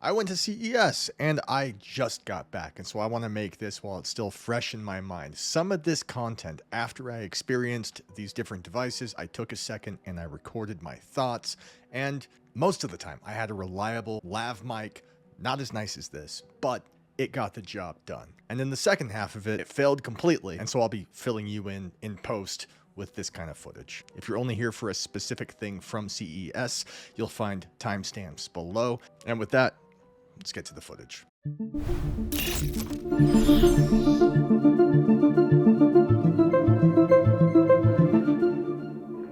I went to CES and I just got back, and so I want to make this while it's still fresh in my mind. Some of this content, after I experienced these different devices, I took a second and I recorded my thoughts, and most of the time I had a reliable lav mic, not as nice as this, but it got the job done. And in the second half of it, it failed completely, and so I'll be filling you in post with this kind of footage. If you're only here for a specific thing from CES, you'll find timestamps below. And with that, let's get to the footage.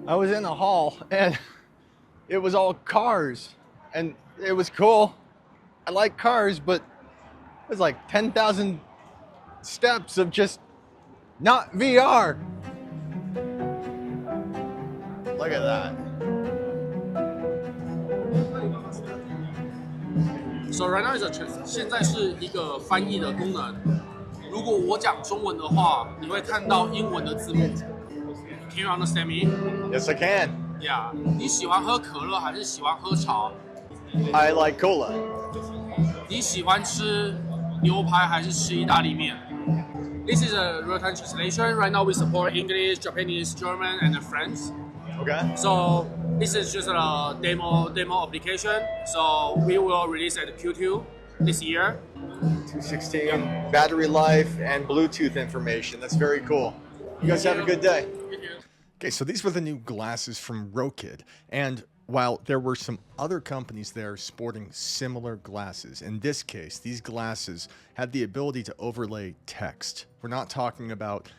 I was in a hall and it was all cars and it was cool. I like cars, but it was like 10,000 steps of just not VR. Look at that. So right now is a 现在是一个翻译的功能。如果我讲中文的话，你会看到英文的字幕。Can you understand me? Yes, I can. Yeah. 你喜欢喝可乐还是喜欢喝茶？ I like cola. 你喜欢吃牛排还是吃意大利面？ This is a real-time translation. Right now we support English, Japanese, German, and French. Okay. So this is just a demo application. So we will release at Q2 this year. 216, battery life, and Bluetooth information. That's very cool. You guys have a good day. Okay, so these were the new glasses from ROKID, and while there were some other companies there sporting similar glasses, in this case, these glasses had the ability to overlay text. We're not talking about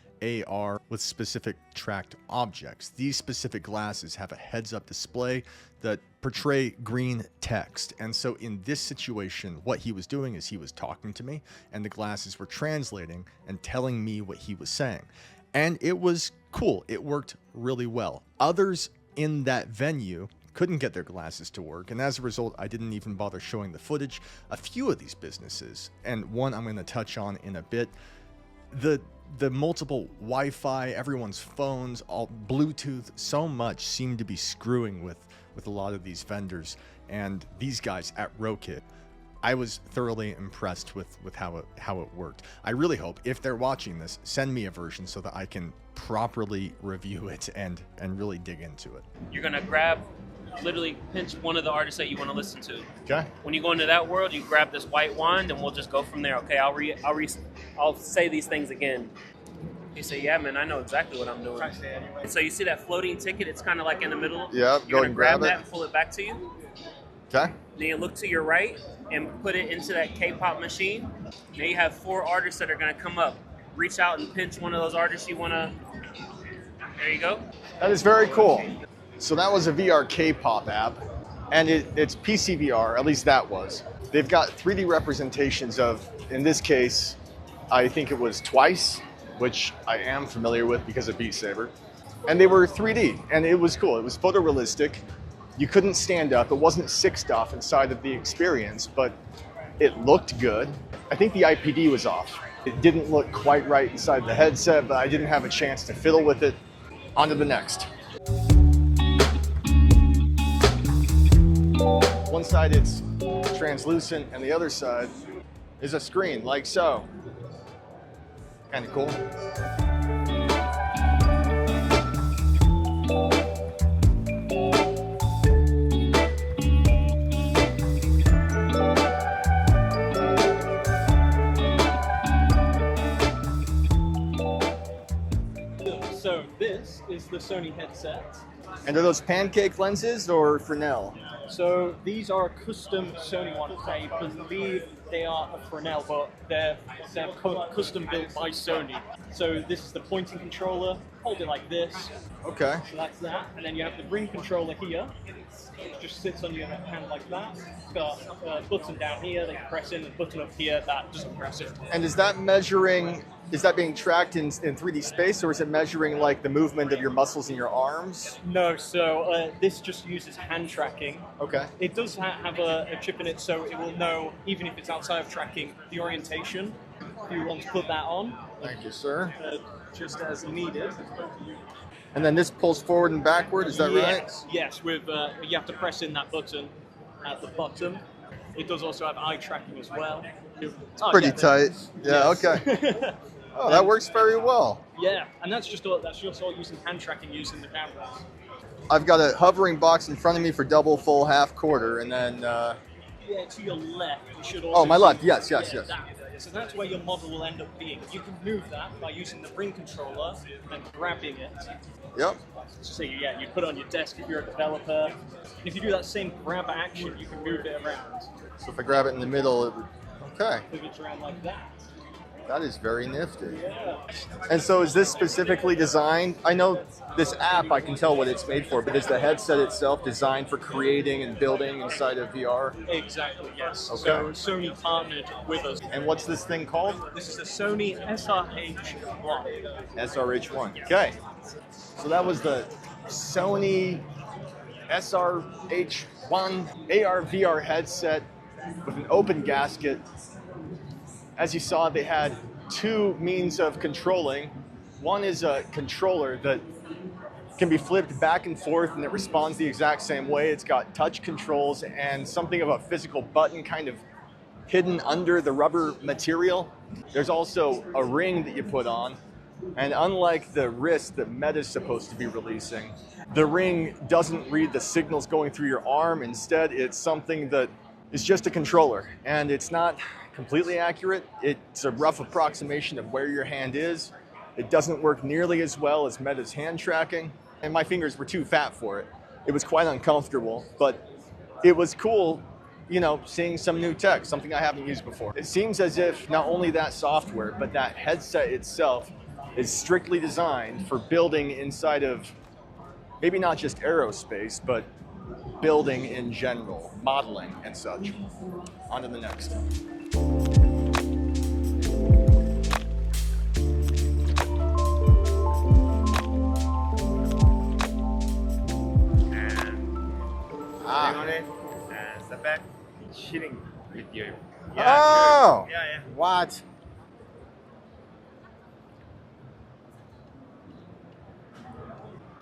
AR with specific tracked objects. These specific glasses have a heads-up display that portray green text. And so in this situation, what he was doing is he was talking to me, and the glasses were translating and telling me what he was saying. And it was cool. It worked really well. Others in that venue couldn't get their glasses to work, and as a result, I didn't even bother showing the footage. A few of these businesses, and one I'm going to touch on in a bit, the multiple Wi-Fi, everyone's phones, all Bluetooth, so much seemed to be screwing with a lot of these vendors. And these guys at ROKID, I was thoroughly impressed with how it worked. I really hope, if they're watching this, send me a version so that I can properly review it and really dig into it. You're gonna grab, literally pinch one of the artists that you want to listen to. Okay. When you go into that world, you grab this white wand, and we'll just go from there. Okay, I'll say these things again. You say, yeah, man, I know exactly what I'm doing. And so you see that floating ticket? It's kind of like in the middle. Yeah, You're gonna grab it. that and pull it back to you. Okay. Then you look to your right and put it into that K-pop machine. Now you have 4 artists that are gonna come up. Reach out and pinch one of those artists you wanna. There you go. That is very cool. So that was a VR K-pop app, and it's PC VR, at least that was. They've got 3D representations of, in this case, I think it was Twice, which I am familiar with because of Beat Saber. And they were 3D, and it was cool. It was photorealistic. You couldn't stand up. It wasn't sixed off inside of the experience, but it looked good. I think the IPD was off. It didn't look quite right inside the headset, but I didn't have a chance to fiddle with it. On to the next. One side it's translucent, and the other side is a screen, like so. Kind of cool. So this is the Sony headset. And are those pancake lenses or Fresnel? So these are custom Sony ones. I believe they are a Fresnel, but they're custom built by Sony. So this is the pointing controller. Hold it like this. Okay. So that's that. And then you have the ring controller here. It just sits on your hand like that. It's got a button down here that you press in, and a button up here that doesn't press it. And is that being tracked in 3D space, or is it measuring like the movement of your muscles in your arms? No, so this just uses hand tracking. Okay. It does have a chip in it, so it will know, even if it's outside of tracking, the orientation. If you want to put that on. Thank you, sir. Just as needed. And then this pulls forward and backward, is that right? Yes, with you have to press in that button at the bottom. It does also have eye tracking as well. Pretty tight. Yeah, okay. Oh, that works very well. Yeah, and that's just all using hand tracking using the cameras. I've got a hovering box in front of me for double, full, half, quarter, and then... Yeah, to your left, you should also... Oh, my left, yes. That. So that's where your model will end up being. You can move that by using the ring controller and grabbing it. Yep. So yeah, you put it on your desk if you're a developer. And if you do that same grab action, you can move it around. So if I grab it in the middle, it would... Okay. Move it around like that. That is very nifty. Yeah. And so is this specifically designed? I know this app, I can tell what it's made for, but is the headset itself designed for creating and building inside of VR? Exactly, yes. Okay. So Sony partnered with us. And what's this thing called? This is the Sony SRH-1. SRH-1. Okay. So that was the Sony SRH-1 AR/VR headset with an open gasket. As you saw, they had two means of controlling. One is a controller that can be flipped back and forth and it responds the exact same way. It's got touch controls and something of a physical button kind of hidden under the rubber material. There's also a ring that you put on. And unlike the wrist that Meta's supposed to be releasing, the ring doesn't read the signals going through your arm. Instead, it's something that is just a controller. And it's not completely accurate. It's a rough approximation of where your hand is. It doesn't work nearly as well as Meta's hand tracking, and my fingers were too fat for it. It was quite uncomfortable, but it was cool, you know, seeing some new tech, something I haven't used before. It seems as if not only that software, but that headset itself is strictly designed for building inside of maybe not just aerospace, but building in general, modeling and such. On to the next. Step back, chilling with you. Oh! Yeah. What?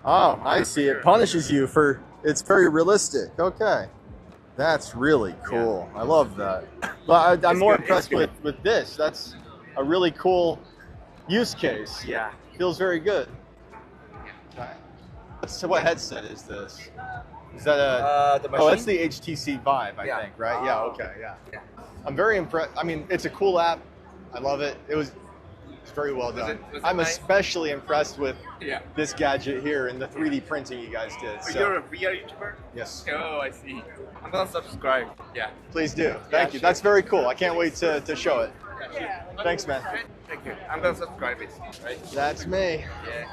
Oh, I see. It punishes you for, it's very realistic. Okay. That's really cool. I love that. But I'm more impressed with this. That's a really cool use case. Yeah. Feels very good. So what headset is this? Is that the oh, machine? it's the HTC Vive, I think, right? Yeah, okay, yeah. I'm very impressed. I mean, it's a cool app. I love it. It's very well done. Was it I'm nice? especially impressed with Yeah. this gadget here and the 3D printing you guys did. So, You're a VR YouTuber? yes, Oh, I see. I'm gonna subscribe. Yeah. please do. Thank you. sure. That's very cool. I can't wait to show it. Yeah. Thanks, man. Thank you. I'm gonna subscribe it. Right? That's me. Yeah.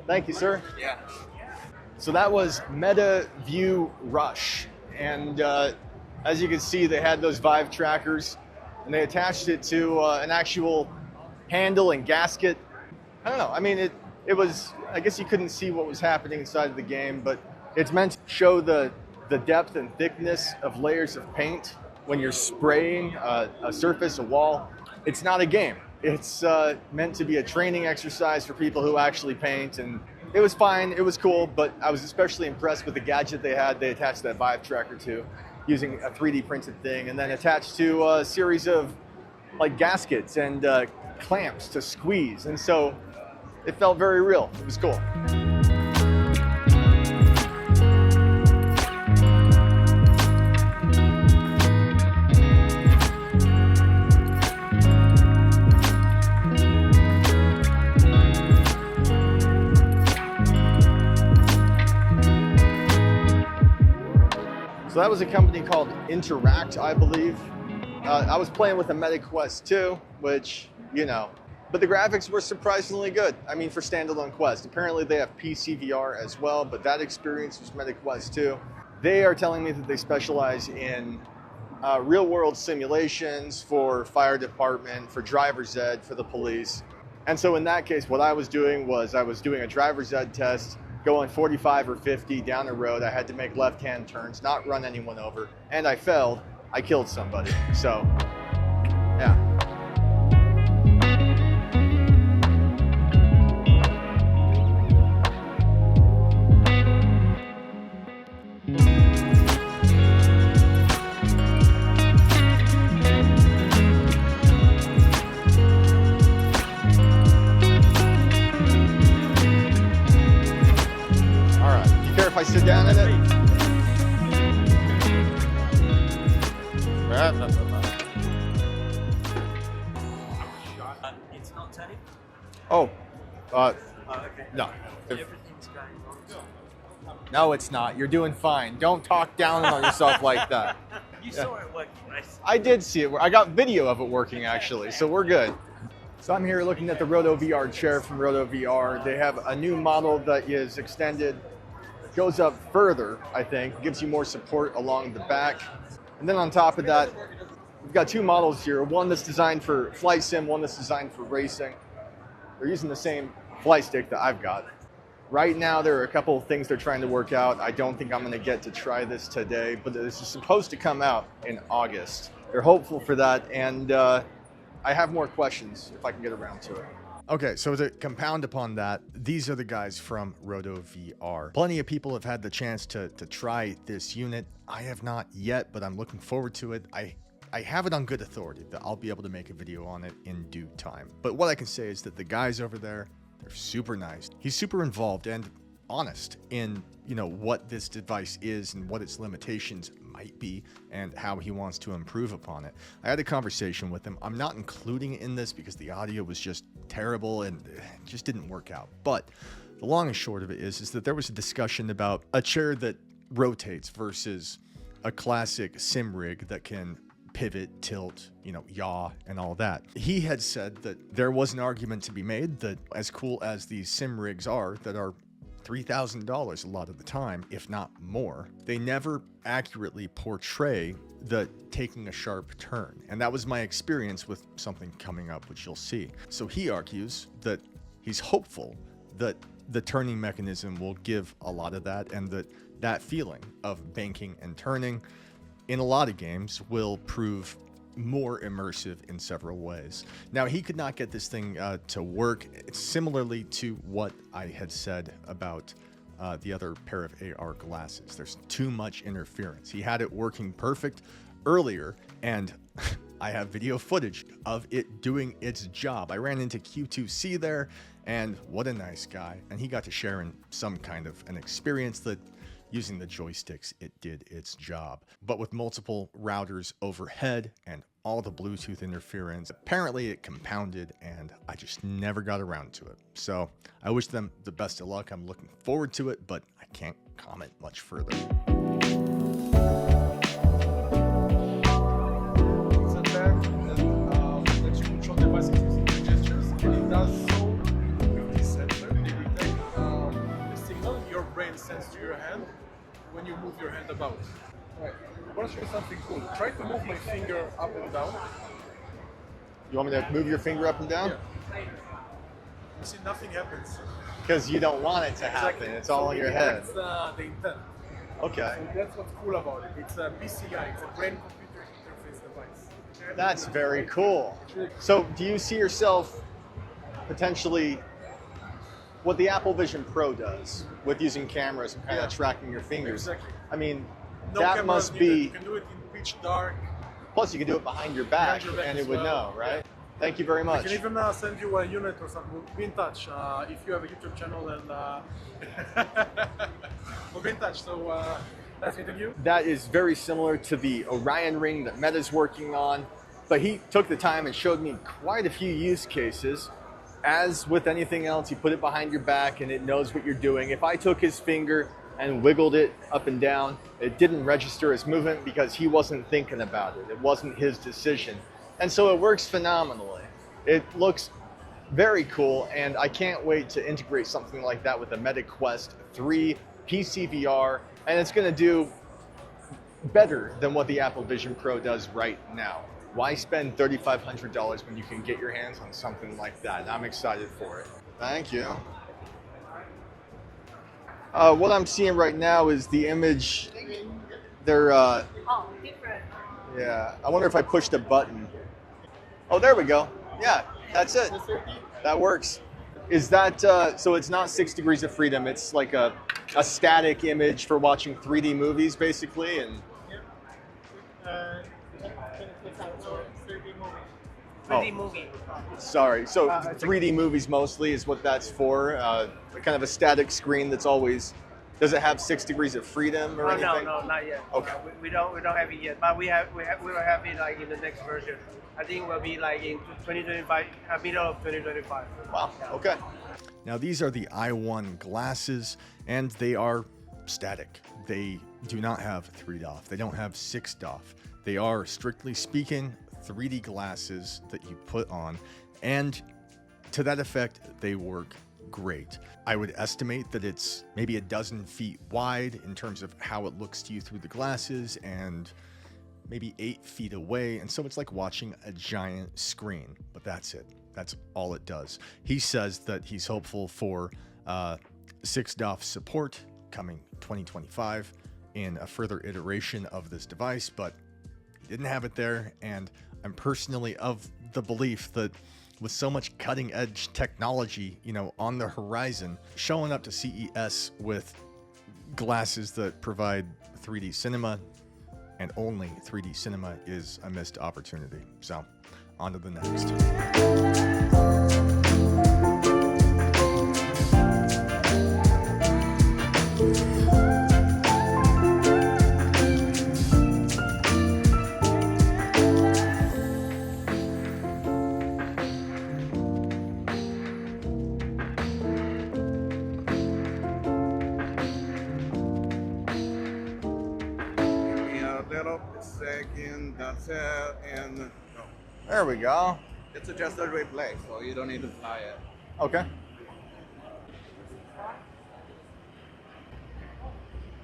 Thank you, sir. Yeah. So that was MetaVu Rush. And as you can see, they had those Vive trackers and they attached it to an actual handle and gasket. I don't know. I mean, it was, I guess you couldn't see what was happening inside of the game, but it's meant to show the depth and thickness of layers of paint when you're spraying a surface, a wall. It's not a game. It's meant to be a training exercise for people who actually paint, and it was fine, it was cool, but I was especially impressed with the gadget they had. They attached that Vive tracker to using a 3D printed thing, and then attached to a series of like gaskets and clamps to squeeze, and so it felt very real. It was cool. So that was a company called Interact, I believe. I was playing with a MetaQuest 2, which, you know, but the graphics were surprisingly good. I mean, for standalone Quest. Apparently they have PC VR as well, but that experience was MetaQuest 2. They are telling me that they specialize in real-world simulations for fire department, for driver's ed, for the police. And so in that case, what I was doing was I was doing a driver's ed test, going 45 or 50 down the road. I had to make left-hand turns, not run anyone over, and I failed. I killed somebody. So, yeah. sit down in it? It's not turning. Oh, Okay. no. Everything's going wrong. No, it's not. You're doing fine. Don't talk down on yourself like that. You saw it working, right? I did see it. I got video of it working actually, so we're good. So I'm here looking at the Roto VR chair from Roto VR. They have a new model that is extended, goes up further, I think, gives you more support along the back. And then on top of that, we've got two models here. One that's designed for flight sim, one that's designed for racing. They're using the same flight stick that I've got. Right now, there are a couple of things they're trying to work out. I don't think I'm going to get to try this today, but this is supposed to come out in August. They're hopeful for that, and I have more questions if I can get around to it. Okay, so to compound upon that, these are the guys from Roto VR. Plenty of people have had the chance to try this unit. I have not yet, but I'm looking forward to it. I have it on good authority that I'll be able to make a video on it in due time. But what I can say is that the guys over there, they're super nice. He's super involved and honest in, what this device is and what its limitations might be and how he wants to improve upon it. I had a conversation with him. I'm not including it in this because the audio was just terrible and it just didn't work out. But the long and short of it is that there was a discussion about a chair that rotates versus a classic sim rig that can pivot, tilt, yaw, and all that. He had said that there was an argument to be made that as cool as these sim rigs are, that are $3,000 a lot of the time, if not more, they never accurately portray the taking a sharp turn. And that was my experience with something coming up, which you'll see. So he argues that he's hopeful that the turning mechanism will give a lot of that, and that feeling of banking and turning in a lot of games will prove more immersive in several ways. Now, he could not get this thing to work similarly to what I had said about the other pair of AR glasses. There's too much interference. He had it working perfect earlier, and I have video footage of it doing its job. I ran into Q2C there, and what a nice guy. And he got to share in some kind of an experience that using the joysticks, it did its job. But with multiple routers overhead and all the Bluetooth interference, apparently it compounded and I just never got around to it. So I wish them the best of luck. I'm looking forward to it, but I can't comment much further. Sit back and let you control the device using the gestures. And it does so with this sensor. They detect the signal your brain sends to your hand when you move your hand about. Alright, I want to show you something cool. Try to move my finger up and down. You want me to move your finger up and down? Yeah. You see, nothing happens. Because you don't want it to happen. Exactly. It's all in your head. That's the intent. Okay. So that's what's cool about it. It's a BCI, it's a brain-computer interface device. That's very cool. So do you see yourself potentially what the Apple Vision Pro does with using cameras and kind of tracking your fingers? Exactly. I mean, No that cameras must needed. be, You can do it in pitch dark. plus you can do it behind your back, Behind your back and as it would well. know, right? Thank you very I much. can even send you a unit or something. We'll be in touch if you have a YouTube channel and we'll be in touch. So that's it to you. That is very similar to the Orion ring that Meta's working on, but he took the time and showed me quite a few use cases. As with anything else, you put it behind your back and it knows what you're doing. If I took his finger and wiggled it up and down, it didn't register as movement because he wasn't thinking about it. It wasn't his decision. And so it works phenomenally. It looks very cool, and I can't wait to integrate something like that with the Meta Quest 3 PC VR, and it's going to do better than what the Apple Vision Pro does right now. Why spend $3,500 when you can get your hands on something like that? I'm excited for it. Thank you. What I'm seeing right now is the image. They're, Different. yeah, I wonder if I pushed a button. Oh, there we go. Yeah, that's it. That works. Is that, so it's not 6 degrees of freedom, it's like a static image for watching 3D movies, basically, and... 3D movie. Sorry, so 3D movies mostly is what that's for, kind of a static screen that's always Does it have 6 degrees of freedom or Oh, anything? no, not yet. Okay. We don't have it yet, but we will have it like in the next version. I think it will be like in 2025, middle of 2025. Wow. Okay. Now, these are the iONE glasses, and they are static. They do not have 3 DoF. They don't have 6 DoF. They are, strictly speaking, 3D glasses that you put on, and to that effect, they work great. I would estimate that it's maybe a dozen feet wide in terms of how it looks to you through the glasses, and maybe 8 feet away, and so it's like watching a giant screen, but that's it. That's all it does. He says that he's hopeful for 6 DoF support coming 2025 in a further iteration of this device, but he didn't have it there, and I'm personally of the belief that with so much cutting edge technology, on the horizon, showing up to CES with glasses that provide 3D cinema, and only 3D cinema, is a missed opportunity. So, on to the next. Second, that's it, and no. There we go. It's just a replay, so you don't need to tie it. Okay.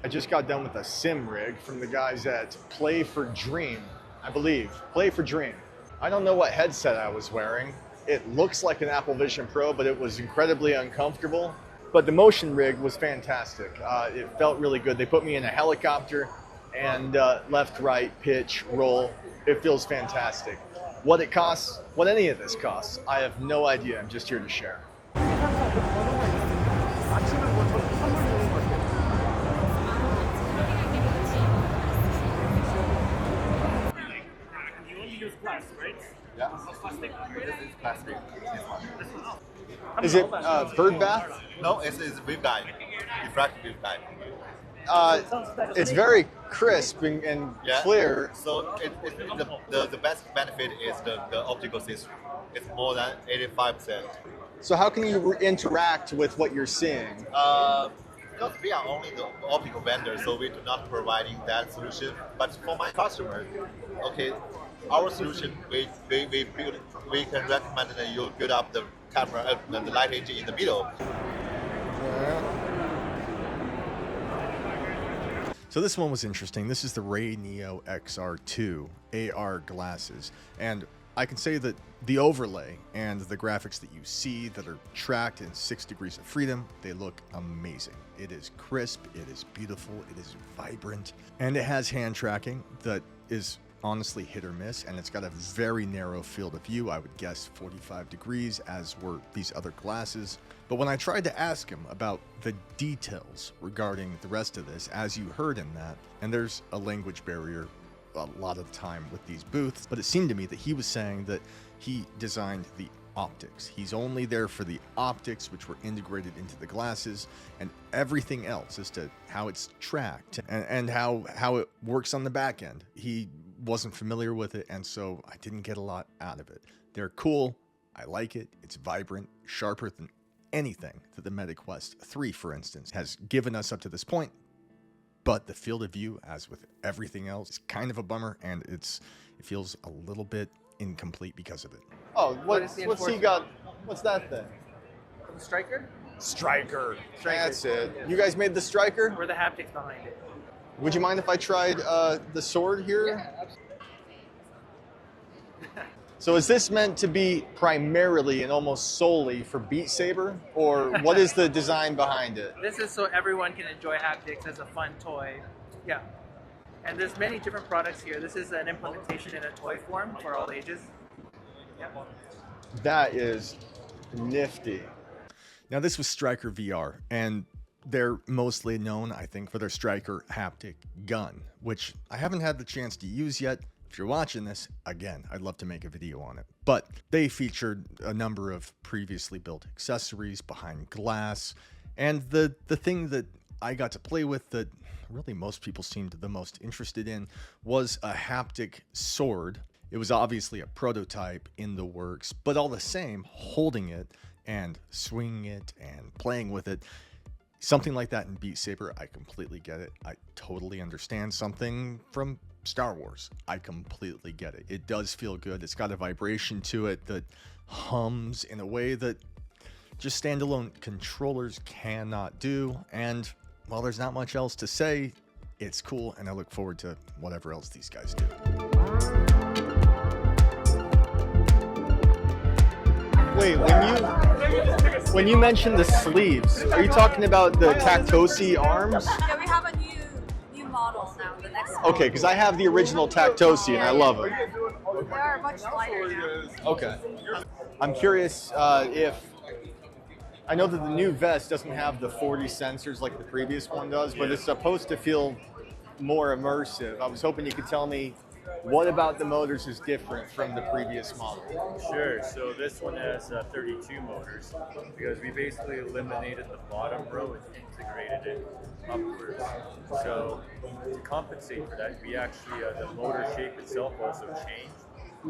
I just got done with a sim rig from the guys at Play for Dream, I believe. Play for Dream. I don't know what headset I was wearing. It looks like an Apple Vision Pro, but it was incredibly uncomfortable. But the motion rig was fantastic. It felt really good. They put me in a helicopter and left, right, pitch, roll. It feels fantastic. What it costs, what any of this costs, I have no idea. I'm just here to share. You only use glass, right? Yeah. Plastic? This is plastic. This one. Is it bird bath? No, it's waveguide. Refractive waveguide. It's very crisp and Yeah. clear. So the best benefit is the optical system. It's more than 85%. So how can you interact with what you're seeing? Because we are only the optical vendor, so we do not providing that solution. But for my customer, okay, our solution we can recommend that you build up the camera, the light engine in the middle. So this one was interesting. This is the Ray Neo XR2 AR glasses, and I can say that the overlay and the graphics that you see that are tracked in 6 degrees of freedom, they look amazing. It is crisp, it is beautiful, it is vibrant, and it has hand tracking that is honestly hit or miss, and it's got a very narrow field of view. I would guess 45 degrees, as were these other glasses. But when I tried to ask him about the details regarding the rest of this, as you heard in that, and there's a language barrier a lot of the time with these booths, but it seemed to me that he was saying that he designed the optics. He's only there for the optics, which were integrated into the glasses, and everything else as to how it's tracked and how it works on the back end. He wasn't familiar with it, and so I didn't get a lot out of it. They're cool. I like it. It's vibrant, sharper than anything that the MetaQuest 3, for instance, has given us up to this point. But the field of view, as with everything else, is kind of a bummer, and it feels a little bit incomplete because of it. Oh, what's he enforcement? got? What's that thing? The striker? Striker. Striker. That's it. Yes. You guys made the striker? Or the haptics behind it. Would you mind if I tried the sword here? Yeah, absolutely. So is this meant to be primarily and almost solely for Beat Saber, or what is the design behind it? This is so everyone can enjoy haptics as a fun toy. Yeah. And there's many different products here. This is an implementation in a toy form for all ages. Yeah. That is nifty. Now, this was Striker VR, and they're mostly known, I think, for their Striker haptic gun, which I haven't had the chance to use yet. If you're watching this, again, I'd love to make a video on it. But they featured a number of previously built accessories behind glass, and the thing that I got to play with that really most people seemed the most interested in was a haptic sword. It was obviously a prototype in the works, but all the same, holding it and swinging it and playing with it, something like that in Beat Saber, I completely get it. I totally understand. Something from Star Wars, I completely get it. It does feel good. It's got a vibration to it that hums in a way that just standalone controllers cannot do. And while there's not much else to say, it's cool, and I look forward to whatever else these guys do. Wait, when you mentioned the sleeves, are you talking about the Tactosi arms? Yeah, we have a new model now, the next one. Okay, because I have the original Tactosi and I love it. They are much lighter now. Okay. I'm curious if... I know that the new vest doesn't have the 40 sensors like the previous one does, but it's supposed to feel more immersive. I was hoping you could tell me what about the motors is different from the previous model? Sure, so this one has 32 motors because we basically eliminated the bottom row and integrated it upwards. So to compensate for that, we actually, the motor shape itself also changed.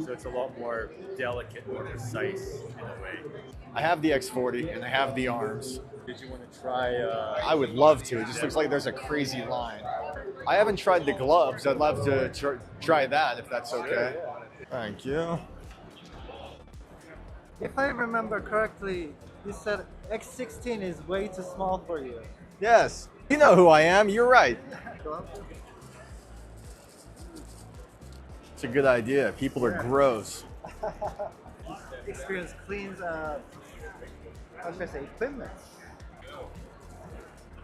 So it's a lot more delicate, more precise in a way. I have the X40 and I have the arms. Did you want to try? I would love to. It just looks like there's a crazy line. I haven't tried the gloves. I'd love to try that if that's okay. Thank you. If I remember correctly, you said X16 is way too small for you. Yes. You know who I am. You're right. It's a good idea. People are gross. Experience cleans, how should I say, equipment.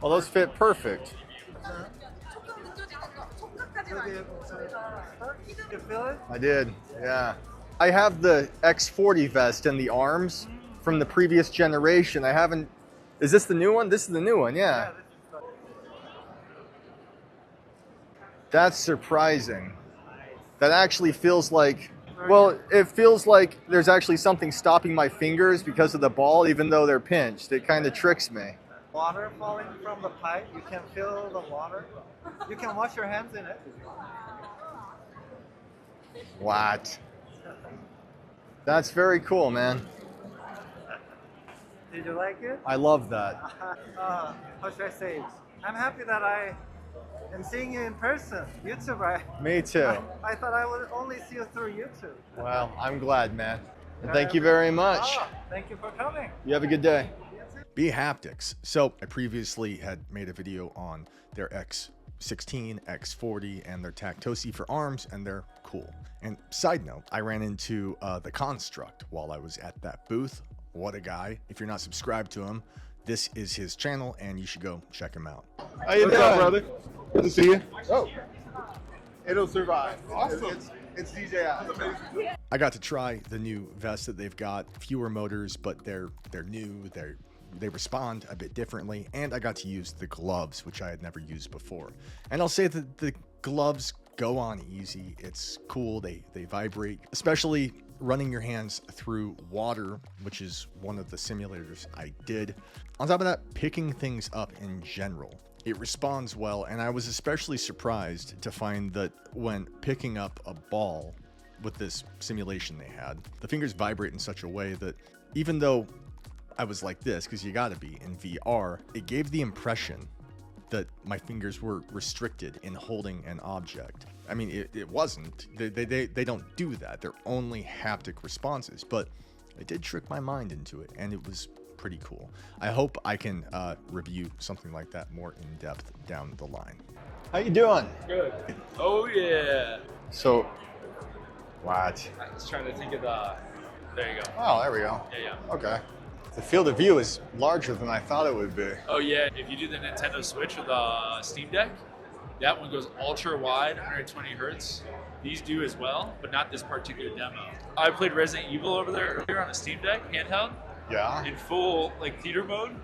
Well, those fit perfect. You feel it? I did, yeah. I have the X40 vest and the arms from the previous generation. I haven't... Is this the new one? This is the new one, yeah. That's surprising. That actually feels like... Well, it feels like there's actually something stopping my fingers because of the ball, even though they're pinched. It kind of tricks me. Water falling from the pipe, you can feel the water. You can wash your hands in it. What? That's very cool, man. Did you like it? I love that. How should I say? I'm happy that I am seeing you in person, YouTuber. Me too. I thought I would only see you through YouTube. Well, I'm glad, man. And thank you very much. Thank you for coming. You have a good day. BHaptics. So I previously had made a video on their X16, X40, and their Tactosi for arms, and they're cool. And side note, I ran into the Construct while I was at that booth. What a guy. If you're not subscribed to him, this is his channel, and you should go check him out. How you doing, brother? Good to see you. Oh, it'll survive. Awesome. It's DJI. I got to try the new vest that they've got. Fewer motors, but they're new. They respond a bit differently, and I got to use the gloves, which I had never used before. And I'll say that the gloves go on easy. It's cool. They vibrate, especially running your hands through water, which is one of the simulators I did. On top of that, picking things up in general, it responds well, and I was especially surprised to find that when picking up a ball with this simulation they had, the fingers vibrate in such a way that even though I was like this, because you gotta be in VR, it gave the impression that my fingers were restricted in holding an object. I mean, it wasn't. They don't do that. They're only haptic responses, but it did trick my mind into it, and it was pretty cool. I hope I can review something like that more in depth down the line. how you doing? Good. Oh yeah. So, what? I was trying to think of the. There you go. Oh, there we go. Yeah. Okay. The field of view is larger than I thought it would be. Oh yeah. If you do the Nintendo Switch with a Steam Deck, that one goes ultra wide, 120 hertz. These do as well, but not this particular demo. I played Resident Evil over there earlier on a Steam Deck handheld. Yeah. In full like theater mode.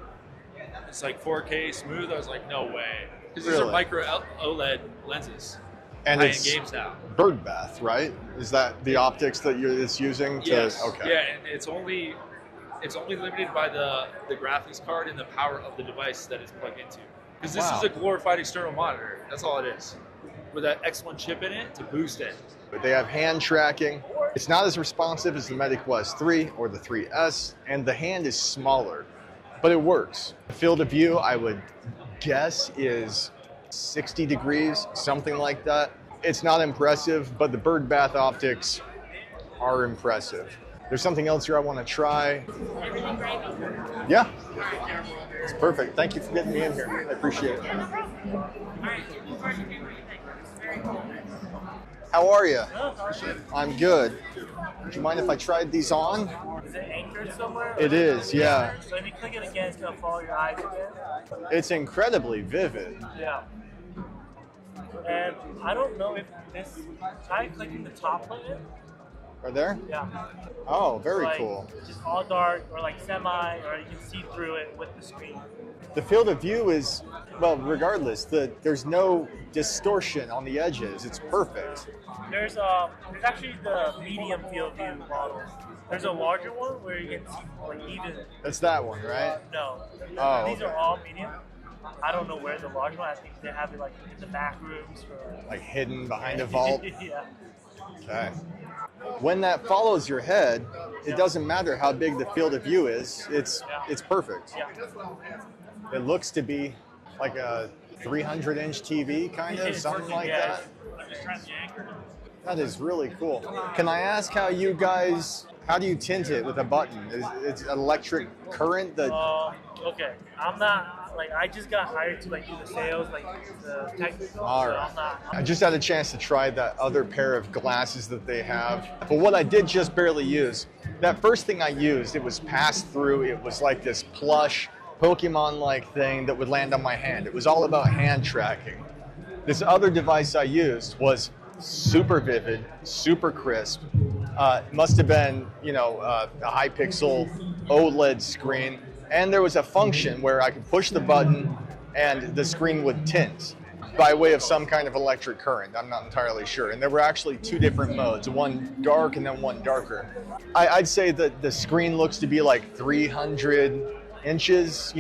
It's like 4K smooth. I was like, no way. Because these Really? are micro OLED lenses. And high-end it's games now. bird bath, right? Is that the optics that it's using? Yes. Okay. Yeah, and it's only limited by the graphics card and the power of the device that it's plugged into. Because this is a glorified external monitor. That's all it is. With that X1 chip in it to boost it. But they have hand tracking. It's not as responsive as the MetaQuest 3 or the 3S, and the hand is smaller, but it works. The field of view, I would guess, is 60 degrees, something like that. It's not impressive, but the bird bath optics are impressive. There's something else here I want to try. Yeah, it's perfect. Thank you for getting me in here. I appreciate it. How are you? I'm good. Would you mind if I tried these on? Is it anchored somewhere? It is, yeah. So if you click it again, it's going to follow your eyes again? It's incredibly vivid. Yeah. And I don't know if this, try clicking the top button. Right there? Yeah. Oh, very like, cool. Just all dark or like semi, or you can see through it with the screen. The field of view is, well, regardless, there's no distortion on the edges. It's perfect. There's actually the medium field view model. There's a larger one where you can see like even. That's that one, right? No. Oh, These are all medium. I don't know where the large one. I think they have it like in the back rooms for like hidden behind a vault. Yeah. Okay. When that follows your head, it doesn't matter how big the field of view is. It's perfect. Yeah. It looks to be like a 300-inch TV, kind of, something like that. That is really cool. Can I ask how do you tint it with a button? It's electric current that... Okay. I'm not, like, I just got hired to, like, do the sales, like, the technical, All so right. I'm not... I just had a chance to try that other pair of glasses that they have. But what I did just barely use, that first thing I used, it was passed through. It was like this plush Pokemon-like thing that would land on my hand. It was all about hand tracking. This other device I used was super vivid, super crisp. It must have been, a high-pixel OLED screen. And there was a function where I could push the button and the screen would tint by way of some kind of electric current. I'm not entirely sure. And there were actually two different modes, one dark and then one darker. I'd say that the screen looks to be like 300 inches,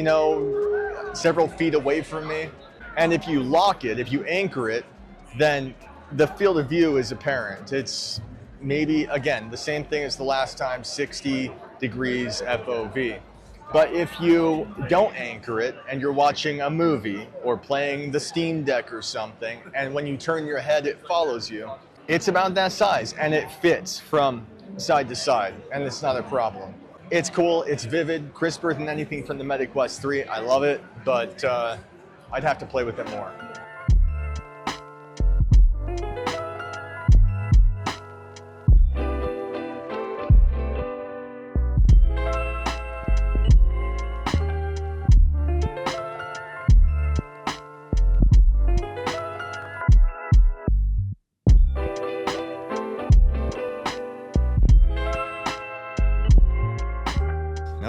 several feet away from me. And if you lock it, if you anchor it, then the field of view is apparent. It's maybe, again, the same thing as the last time, 60 degrees FOV. But if you don't anchor it and you're watching a movie or playing the Steam Deck or something, and when you turn your head, it follows you, it's about that size and it fits from side to side, and it's not a problem. It's cool, it's vivid, crisper than anything from the MetaQuest 3. I love it, but I'd have to play with it more.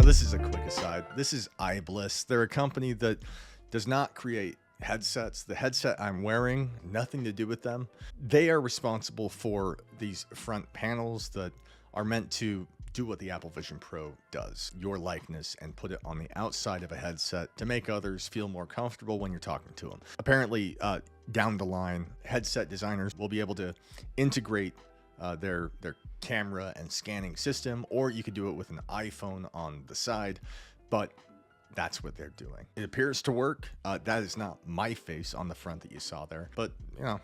This is a quick aside. This is EyeBliss. They're a company that does not create headsets. The headset I'm wearing, nothing to do with them. They are responsible for these front panels that are meant to do what the Apple Vision Pro does, your likeness, and put it on the outside of a headset to make others feel more comfortable when you're talking to them. Apparently, down the line, headset designers will be able to integrate their camera and scanning system, or you could do it with an iPhone on the side, but that's what they're doing. It appears to work. That is not my face on the front that you saw there, but yeah.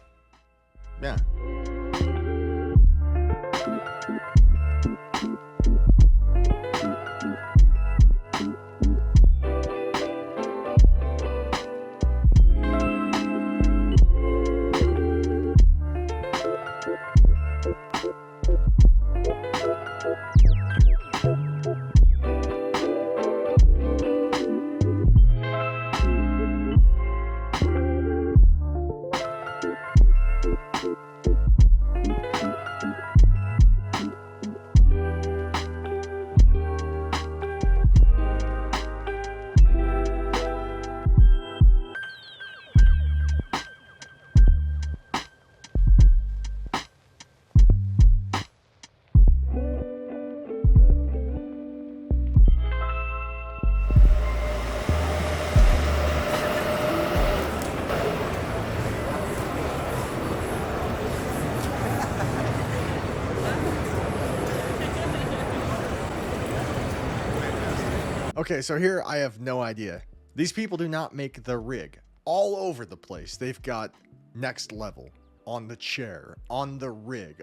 Okay, so here I have no idea. These people do not make the rig all over the place. They've got next level on the chair, on the rig.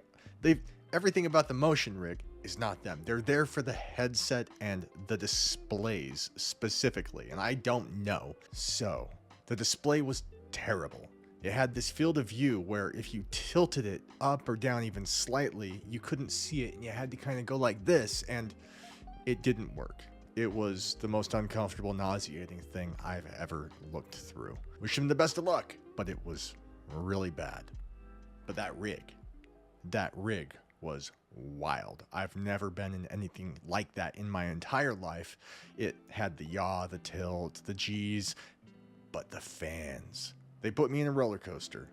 Everything about the motion rig is not them. They're there for the headset and the displays specifically, and I don't know. So the display was terrible. It had this field of view where if you tilted it up or down even slightly, you couldn't see it, and you had to kind of go like this, and it didn't work. It was the most uncomfortable, nauseating thing I've ever looked through. Wish him the best of luck, but it was really bad. But that rig was wild. I've never been in anything like that in my entire life. It had the yaw, the tilt, the G's, but the fans. They put me in a roller coaster.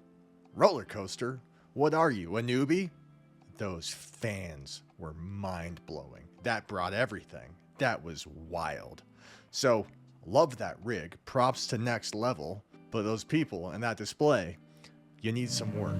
Roller coaster? What are you, a newbie? Those fans were mind-blowing. That brought everything. That was wild. So, love that rig. Props to next level. But those people and that display, you need some work.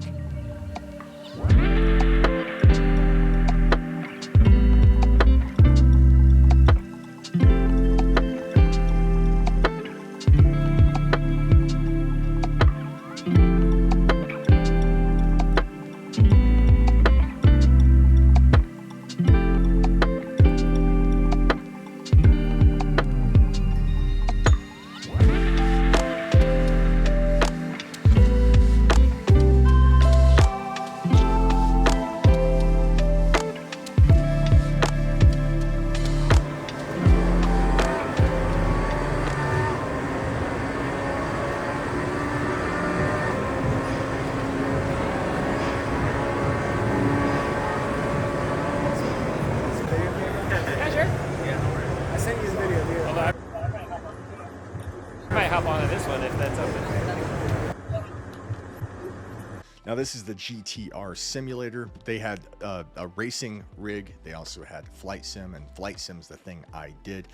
Now this is the GTR Simulator. They had a racing rig. They also had flight sim, and flight sim's the thing I did.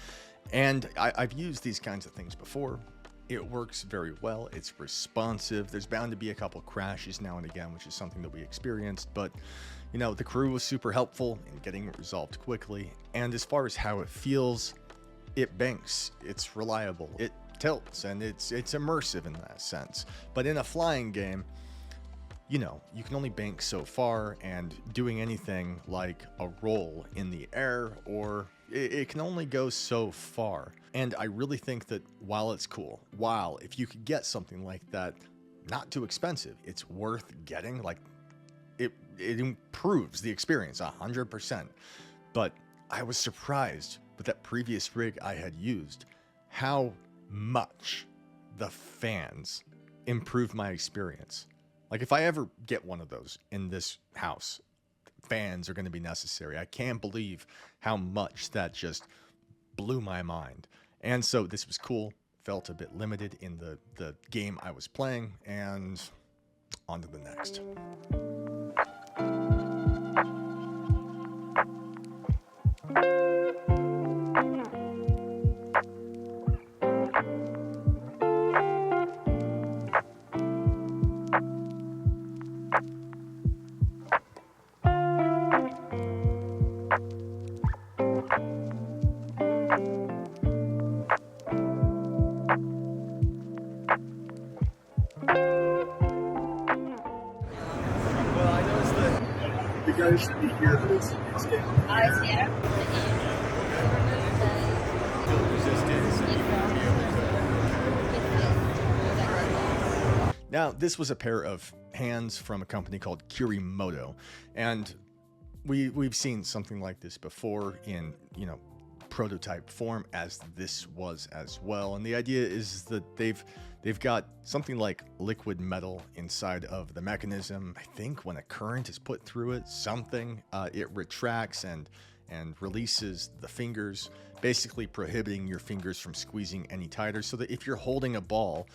And I've used these kinds of things before. It works very well. It's responsive. There's bound to be a couple crashes now and again, which is something that we experienced. But, you know, the crew was super helpful in getting it resolved quickly. And as far as how it feels, it banks. It's reliable. It tilts, and it's immersive in that sense. But in a flying game, you know, you can only bank so far, and doing anything like a roll in the air, or it can only go so far. And I really think that while it's cool, if you could get something like that, not too expensive, it's worth getting. Like, it improves the experience 100%. But I was surprised with that previous rig I had used, how much the fans improved my experience. Like, if I ever get one of those in this house, fans are going to be necessary. I can't believe how much that just blew my mind. And so this was cool. Felt a bit limited in the game I was playing, and on to the next. guys should be here for this game. Now, this was a pair of hands from a company called Kurimoto, and we've seen something like this before in, you know, prototype form, as this was as well. And the idea is that they've got something like liquid metal inside of the mechanism. I think when a current is put through it, it retracts and releases the fingers, basically prohibiting your fingers from squeezing any tighter, so that if you're holding a ball,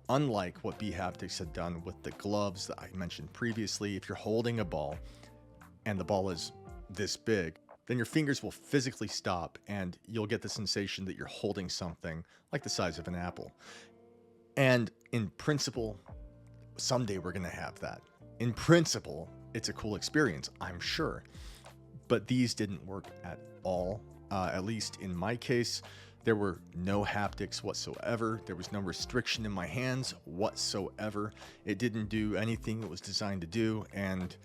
unlike what BHaptics had done with the gloves that I mentioned previously, if you're holding a ball and the ball is this big, then your fingers will physically stop and you'll get the sensation that you're holding something like the size of an apple. And in principle, someday we're going to have that. In principle, it's a cool experience, I'm sure. But these didn't work at all, at least in my case. There were no haptics whatsoever. There was no restriction in my hands whatsoever. It didn't do anything it was designed to do. And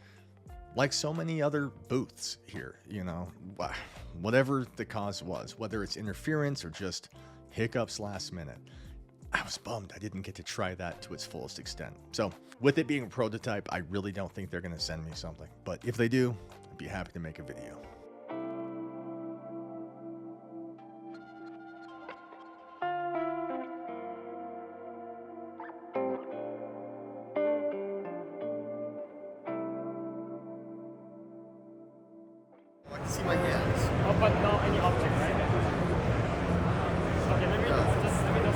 like so many other booths here, you know, whatever the cause was, whether it's interference or just hiccups last minute, I was bummed I didn't get to try that to its fullest extent. So with it being a prototype, I really don't think they're going to send me something. But if they do, I'd be happy to make a video. I can see my hands. Oh, but no any object, right? Okay, let me just let me know.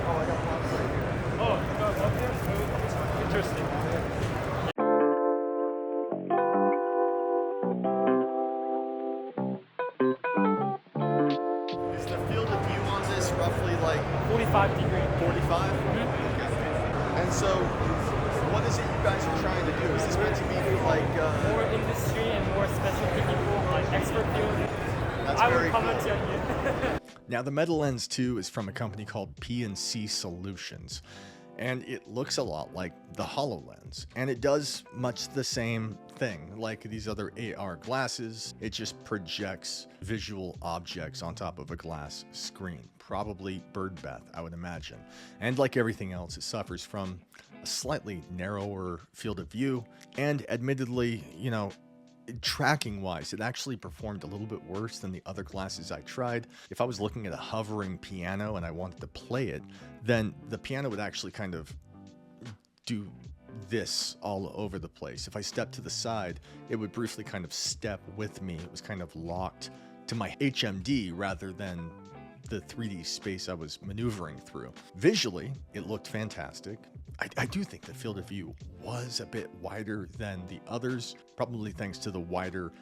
Oh, I got one right here. Oh, you got one there? Interesting. Is the field of view on this roughly like 45 degrees. 45? And so, what is it you guys are trying to do? Is this meant to be for like more industry and more specialty people, like expert field? That's I very would comment cool. on you. Now the Meta Lens 2 is from a company called P&C Solutions, and it looks a lot like the HoloLens, and it does much the same thing like these other AR glasses. It just projects visual objects on top of a glass screen, probably birdbath, I would imagine. And like everything else, it suffers from a slightly narrower field of view, and admittedly, you know, tracking wise, it actually performed a little bit worse than the other glasses I tried. If I was looking at a hovering piano and I wanted to play it, then the piano would actually kind of do this all over the place. If I stepped to the side, it would briefly kind of step with me. It was kind of locked to my HMD rather than the 3D space I was maneuvering through. Visually, it looked fantastic. I do think the field of view was a bit wider than the others, probably thanks to the wider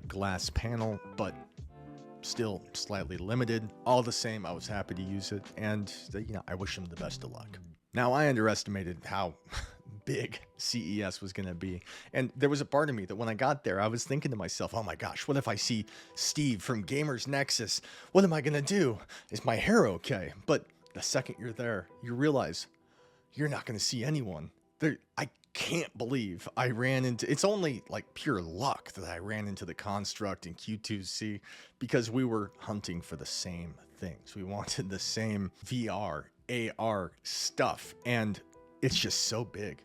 glass panel, but still slightly limited. All the same, I was happy to use it, and you know, I wish them the best of luck. Now, I underestimated how big CES was going to be, and there was a part of me that when I got there, I was thinking to myself, oh my gosh, what if I see Steve from Gamers Nexus? What am I going to do? Is my hair okay? But the second you're there, you realize you're not going to see anyone. I can't believe I ran into, it's only like pure luck that I ran into the Construct in Q2C, because we were hunting for the same things. We wanted the same VR, AR stuff, and it's just so big.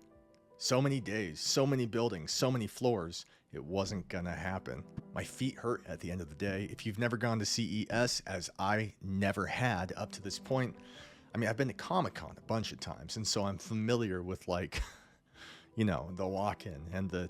So many days, so many buildings, so many floors. It wasn't gonna happen. My feet hurt at the end of the day. If you've never gone to CES, as I never had up to this point, I mean, I've been to Comic-Con a bunch of times, and so I'm familiar with, like, you know, the walk-in and the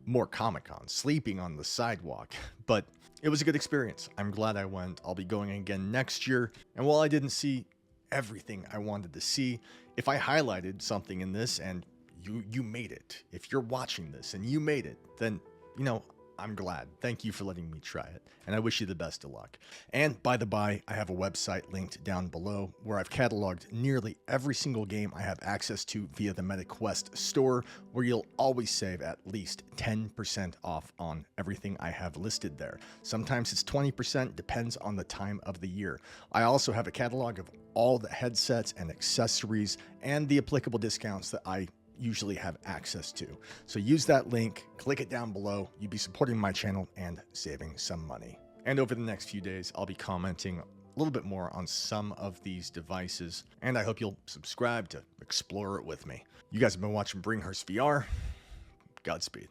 more Comic-Con, sleeping on the sidewalk. But it was a good experience. I'm glad I went. I'll be going again next year. And while I didn't see everything I wanted to see, if I highlighted something in this and you made it, if you're watching this and you made it, then, you know, I'm glad. Thank you for letting me try it, and I wish you the best of luck. And by the by, I have a website linked down below where I've cataloged nearly every single game I have access to via the MetaQuest store, where you'll always save at least 10% off on everything I have listed there. Sometimes it's 20%, depends on the time of the year. I also have a catalog of all the headsets and accessories and the applicable discounts that I usually have access to. So use that link, click it down below. You'd be supporting my channel and saving some money. And over the next few days, I'll be commenting a little bit more on some of these devices, and I hope you'll subscribe to explore it with me. You guys have been watching Bringhurst VR. Godspeed.